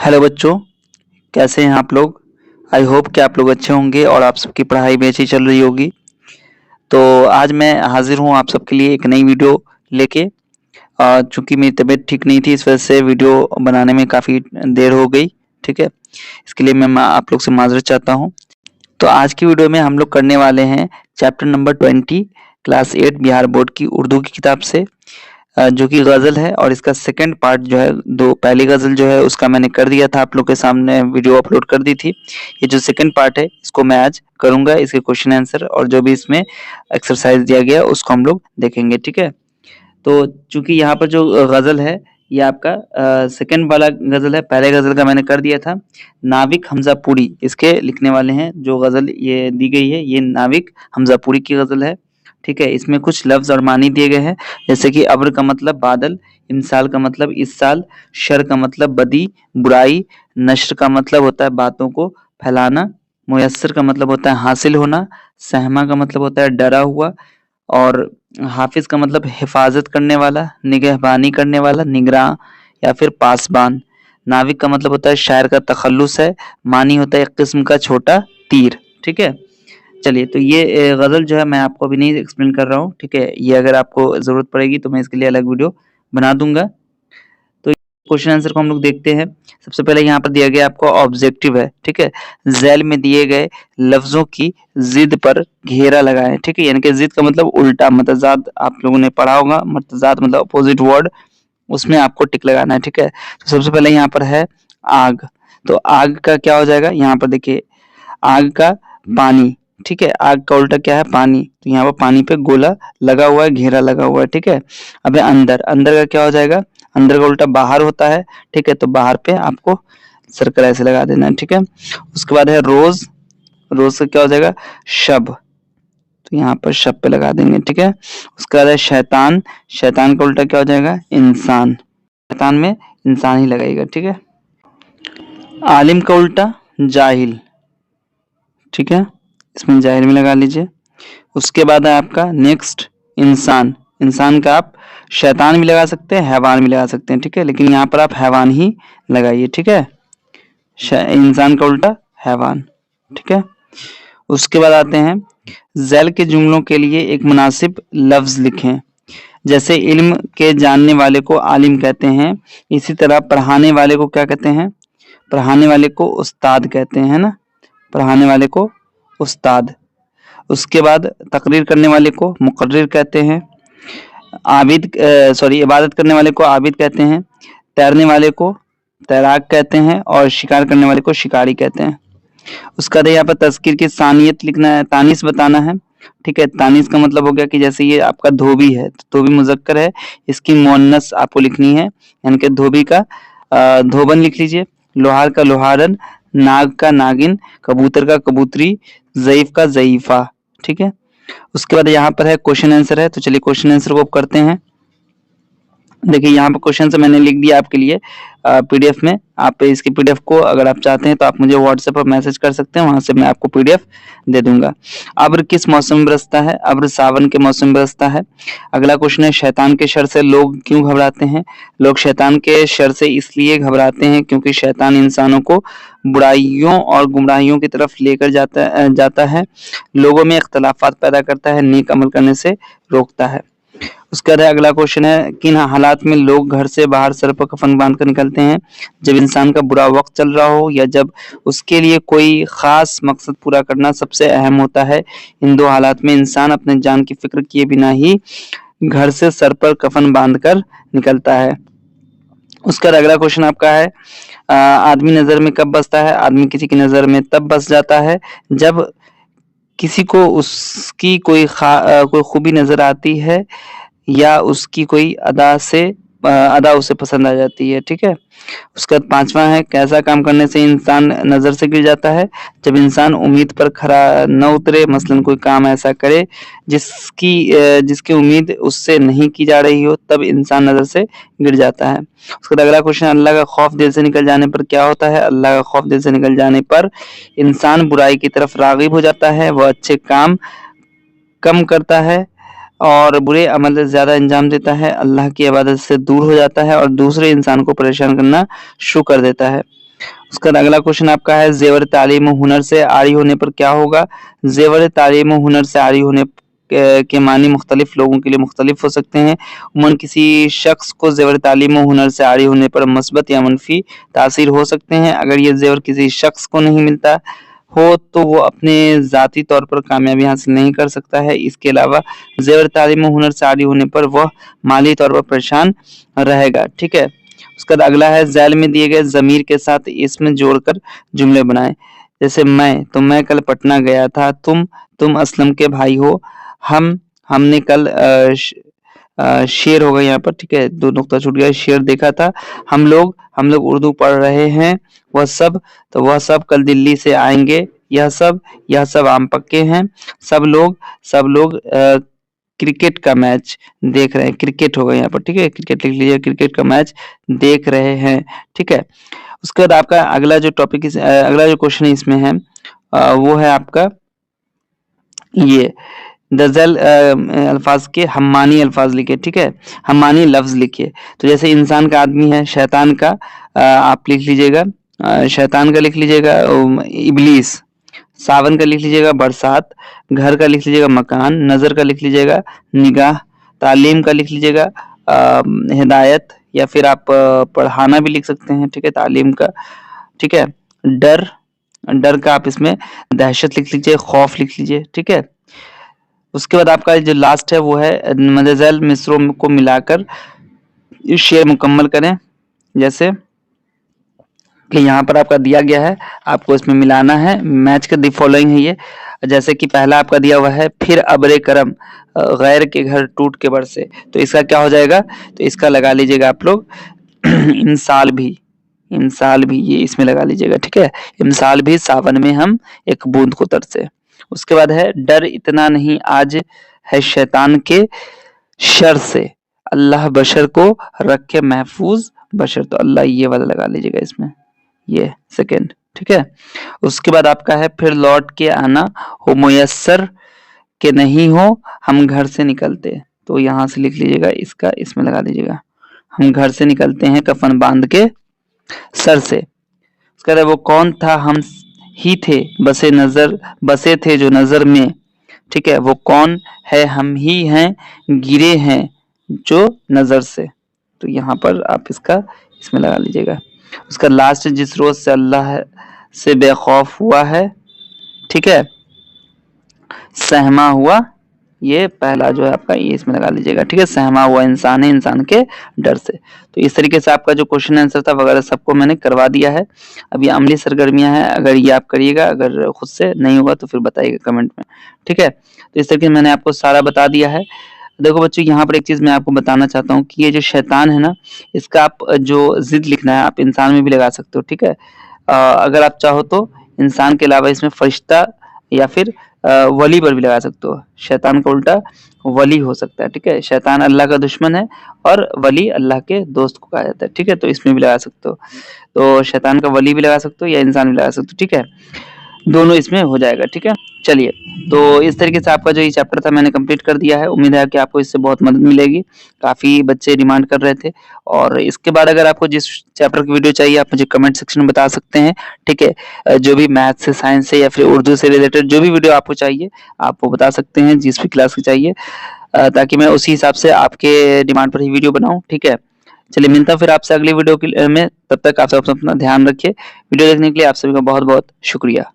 Hello बच्चों, कैसे हैं आप लोग। आई होप कि आप लोग अच्छे होंगे और आप सबकी पढ़ाई भी अच्छी चल रही होगी। तो आज मैं हाजिर हूँ आप सबके लिए एक नई वीडियो लेके। चूंकि मेरी तबीयत ठीक नहीं थी, इस वजह से वीडियो बनाने में काफ़ी देर हो गई। ठीक है, इसके लिए मैं आप लोग से माजरत चाहता हूँ। तो आज की वीडियो में हम लोग करने वाले हैं chapter number 20 class 8 Bihar board की उर्दू की किताब से, जो कि गज़ल है। और इसका सेकंड पार्ट जो है, दो पहली गज़ल जो है उसका मैंने कर दिया था, आप लोग के सामने वीडियो अपलोड कर दी थी। ये जो सेकंड पार्ट है इसको मैं आज करूंगा, इसके क्वेश्चन आंसर और जो भी इसमें एक्सरसाइज दिया गया उसको हम लोग देखेंगे। ठीक है, तो चूंकि यहाँ पर जो गज़ल है ये आपका सेकंड वाला गज़ल है। पहले गज़ल का मैंने कर दिया था। नाविक हमजापुरी इसके लिखने वाले हैं। जो गज़ल ये दी गई है ये नाविक हमजापुरी की गज़ल है। ठीक है, इसमें कुछ लफ्ज़ और मानी दिए गए हैं, जैसे कि अब्र का मतलब बादल, इमसाल का मतलब इस साल, शर का मतलब बदी बुराई, नश्र का मतलब होता है बातों को फैलाना, मुयस्सर का मतलब होता है हासिल होना, सहमा का मतलब होता है डरा हुआ, और हाफिज का मतलब हिफाजत करने वाला, निगहबानी करने वाला, निगरान या फिर पासबान। नाविक का मतलब होता है शायर का तखल्लुस है। मानी होता है एक किस्म का छोटा तीर। ठीक है, चलिए, तो ये गज़ल जो है मैं आपको अभी नहीं एक्सप्लेन कर रहा हूँ। ठीक है, ये अगर आपको ज़रूरत पड़ेगी तो मैं इसके लिए अलग वीडियो बना दूंगा। तो क्वेश्चन आंसर को हम लोग देखते हैं। सबसे पहले यहाँ पर दिया गया आपको ऑब्जेक्टिव है। ठीक है, झैल में दिए गए लफ्जों की जिद पर घेरा लगाएं। ठीक है, यानी कि जिद का मतलब उल्टा, मतजाद आप लोगों ने पढ़ा होगा। मतजाद मतलब अपोजिट वर्ड, उसमें आपको टिक लगाना है। ठीक है, तो सबसे पहले यहाँ पर है आग। तो आग का क्या हो जाएगा, यहाँ पर देखिए आग का पानी। ठीक है, आग का उल्टा क्या है, पानी। तो यहाँ पर पानी पे गोला लगा हुआ है, घेरा लगा हुआ है। ठीक है, अब अंदर, अंदर का क्या हो जाएगा, अंदर का उल्टा बाहर होता है। ठीक है, तो बाहर पे आपको सर्कल ऐसे लगा देना है। ठीक है, उसके बाद है रोज। रोज का क्या हो जाएगा, शब। तो यहाँ पर शब पे लगा देंगे। ठीक है, उसके बाद है शैतान। शैतान का उल्टा क्या हो जाएगा, इंसान। शैतान में इंसान ही लगाएगा। ठीक है, आलिम का उल्टा जाहिल। ठीक है, इसमें जाहिर में लगा लीजिए। उसके बाद है आपका नेक्स्ट इंसान। इंसान का आप शैतान भी लगा सकते हैं, हैवान भी लगा सकते हैं। ठीक है, लेकिन यहाँ पर आप हैवान ही लगाइए। ठीक है, इंसान का उल्टा हैवान। ठीक है, उसके बाद आते हैं जैल के जुमलों के लिए एक मुनासिब लफ्ज लिखें। जैसे इल्म के जानने वाले को आलिम कहते हैं, इसी तरह पढ़ाने वाले को क्या कहते हैं, पढ़ाने वाले को उस्ताद कहते हैं ना, पढ़ाने वाले को उस्ताद। उसके बाद तकरीर करने वाले को मुकर्रिर कहते हैं। इबादत करने वाले को आबिद कहते हैं। तैरने वाले को तैराक कहते हैं और शिकार करने वाले को शिकारी कहते हैं। उसका यहाँ पर तज़कीर की सानियत लिखना है, तानीस बताना है। ठीक है, तानीस का मतलब हो गया कि जैसे ये आपका धोबी है तो धोबी मुजक्कर है, इसकी मुअन्नस आपको लिखनी है, यानी कि धोबी का धोबन लिख लीजिए, लोहार का लोहारन, नाग का नागिन, कबूतर का कबूतरी, ज़ईफ का ज़ईफा। ठीक है, उसके बाद यहाँ पर है क्वेश्चन आंसर है। तो चलिए क्वेश्चन आंसर को करते हैं। देखिए यहाँ पर क्वेश्चन से मैंने लिख दिया आपके लिए पीडीएफ में। आप इसकी पीडीएफ को अगर आप चाहते हैं तो आप मुझे व्हाट्सएप पर मैसेज कर सकते हैं, वहां से मैं आपको पीडीएफ दे दूंगा। अब्र किस मौसम में बरसता है, अब्र सावन के मौसम में बरसता है। अगला क्वेश्चन है शैतान के शर से लोग क्यों घबराते हैं। लोग शैतान के शर से इसलिए घबराते हैं क्योंकि शैतान इंसानों को बुराइयों और गुमराहियों की तरफ लेकर जाता है, लोगों में इख्तलाफात पैदा करता है, नेक अमल करने से रोकता है। उसका अगला क्वेश्चन है किन हालात में लोग घर से बाहर सर पर कफन बांध कर निकलते हैं। जब इंसान का बुरा वक्त चल रहा हो या जब उसके लिए कोई खास मकसद पूरा करना सबसे अहम होता है। इन दो हालात में इंसान अपने जान की फिक्र किए बिना ही घर से सर पर कफन बांध कर निकलता है। उसका अगला क्वेश्चन आपका है आदमी नजर में कब बसता है। आदमी किसी की नजर में तब बस जाता है जब किसी को उसकी कोई खूबी नजर आती है या उसकी कोई अदा उसे पसंद आ जाती है। ठीक है, उसका पांचवा है कैसा काम करने से इंसान नजर से गिर जाता है। जब इंसान उम्मीद पर खरा न उतरे, मसलन कोई काम ऐसा करे जिसकी उम्मीद उससे नहीं की जा रही हो, तब इंसान नजर से गिर जाता है। उसका अगला क्वेश्चन अल्लाह का खौफ दिल से निकल जाने पर क्या होता है। अल्लाह का खौफ दिल से निकल जाने पर इंसान बुराई की तरफ रागिब हो जाता है, वह अच्छे काम कम करता है और बुरे अमल से ज्यादा अंजाम देता है, अल्लाह की इबादत से दूर हो जाता है और दूसरे इंसान को परेशान करना शुरू कर देता है। उसका अगला क्वेश्चन आपका है जेवर तालीम व हुनर से आरी होने पर क्या होगा। जेवर तालीम व हुनर से आरी होने के मानी मुख्तलिफ लोगों के लिए मुख्तलिफ हो सकते हैं। उमूमन किसी शख्स को जेवर तालीम व हुनर से आरी होने पर मस्बत या मनफी तासीर हो सकते हैं। अगर ये जेवर किसी शख्स को नहीं मिलता हो तो वो अपने ज़ाती तौर पर कामयाबी हासिल नहीं कर सकता है। इसके अलावा जेवर तालीम व हुनर से आरी होने पर वह माली तौर पर परेशान रहेगा। ठीक है। उसका अगला है झैल में दिए गए ज़मीर के साथ इसम जोड़कर जुमले बनाएं। जैसे मैं, तो मैं कल पटना गया था। तुम असलम के भाई हो। हमने कल शेर होगा यहाँ पर। ठीक है, 2 नुक्ता छूट गया। शेर देखा था। हम लोग उर्दू पढ़ रहे हैं। वह सब कल दिल्ली से आएंगे। यह सब आम पक्के हैं। सब लोग क्रिकेट का मैच देख रहे हैं। क्रिकेट होगा यहाँ पर। ठीक है, क्रिकेट लिख लीजिए। क्रिकेट का मैच देख रहे हैं। ठीक है। उसके बाद आपका अगला जो क्वेश्चन इसमें है वो है आपका ये दजल अल्फाज के हम्मानी अल्फाज लिखे। ठीक है, हम्मानी लफ्ज लिखिए। तो जैसे इंसान का आदमी है, शैतान का आप लिख लीजिएगा, शैतान का लिख लीजिएगा इबलीस, सावन का लिख लीजिएगा बरसात, घर का लिख लीजिएगा मकान, नजर का लिख लीजिएगा निगाह, तालीम का लिख लीजिएगा हिदायत, या फिर आप पढ़ाना भी लिख सकते हैं। ठीक है, तालीम का। ठीक है, डर का आप इसमें दहशत लिख लीजिए, खौफ लिख लीजिए। ठीक है। उसके बाद आपका जो लास्ट है वो है मदज़ल मिसरों को मिलाकर शेर मुकम्मल करें। जैसे कि यहाँ पर आपका दिया गया है, आपको इसमें मिलाना है। मैच के दी फॉलोइंग है ये। जैसे कि पहला आपका दिया हुआ है फिर अबरे करम गैर के घर टूट के बरसे, तो इसका क्या हो जाएगा, तो इसका लगा लीजिएगा आप लोग इंसाल भी ये इसमें लगा लीजिएगा। ठीक है, इंसाल भी सावन में हम एक बूंद को तरसे। उसके बाद है डर इतना नहीं आज है शैतान के शर से, अल्लाह बशर को रखे महफूज बशर, तो अल्लाह ये वाला लगा लीजिएगा इसमें, ये सेकंड। ठीक है। उसके बाद आपका है फिर लौट के आना हो मुयस्सर के नहीं हो हम घर से निकलते, तो यहाँ से लिख लीजिएगा, इसका इसमें लगा लीजिएगा, हम घर से निकलते हैं कफन बांध के सर से। उसके बाद वो कौन था हम ही थे बसे थे जो नजर में। ठीक है, वो कौन है हम ही हैं गिरे हैं जो नजर से, तो यहाँ पर आप इसका इसमें लगा लीजिएगा। उसका लास्ट जिस रोज से अल्लाह से बेखौफ हुआ है। ठीक है, सहमा हुआ, ये पहला जो है आपका ये इसमें लगा लीजिएगा। ठीक है, सहमा हुआ इंसान है इंसान के डर से। तो इस तरीके से आपका जो क्वेश्चन आंसर था वगैरह सबको मैंने करवा दिया है। अभी अमली सरगर्मियां हैं, अगर ये आप करिएगा, अगर खुद से नहीं होगा तो फिर बताइएगा कमेंट में। ठीक है, तो इस तरीके से मैंने आपको सारा बता दिया है। देखो बच्चों, यहाँ पर एक चीज मैं आपको बताना चाहता हूँ कि ये जो शैतान है ना, इसका आप जो जिद लिखना है आप इंसान में भी लगा सकते हो। ठीक है, अगर आप चाहो तो इंसान के अलावा इसमें फरिश्ता या फिर वली पर भी लगा सकते हो। शैतान का उल्टा वली हो सकता है। ठीक है, शैतान अल्लाह का दुश्मन है और वली अल्लाह के दोस्त को कहा जाता है। ठीक है, तो इसमें भी लगा सकते हो, तो शैतान का वली भी लगा सकते हो या इंसान भी लगा सकते हो। ठीक है, दोनों इसमें हो जाएगा। ठीक है, चलिए, तो इस तरीके से आपका जो ये चैप्टर था मैंने कंप्लीट कर दिया है। उम्मीद है कि आपको इससे बहुत मदद मिलेगी। काफ़ी बच्चे डिमांड कर रहे थे, और इसके बाद अगर आपको जिस चैप्टर की वीडियो चाहिए आप मुझे कमेंट सेक्शन में बता सकते हैं। ठीक है, जो भी मैथ से, साइंस से या फिर उर्दू से रिलेटेड जो भी वीडियो आपको चाहिए आप वो बता सकते हैं, जिस भी क्लास की चाहिए, ताकि मैं उसी हिसाब से आपके डिमांड पर ही वीडियो बनाऊँ। ठीक है, चलिए मिलता हूँ फिर आपसे अगली वीडियो में। तब तक आप सब अपना ध्यान रखिए। वीडियो देखने के लिए आप सभी का बहुत बहुत शुक्रिया।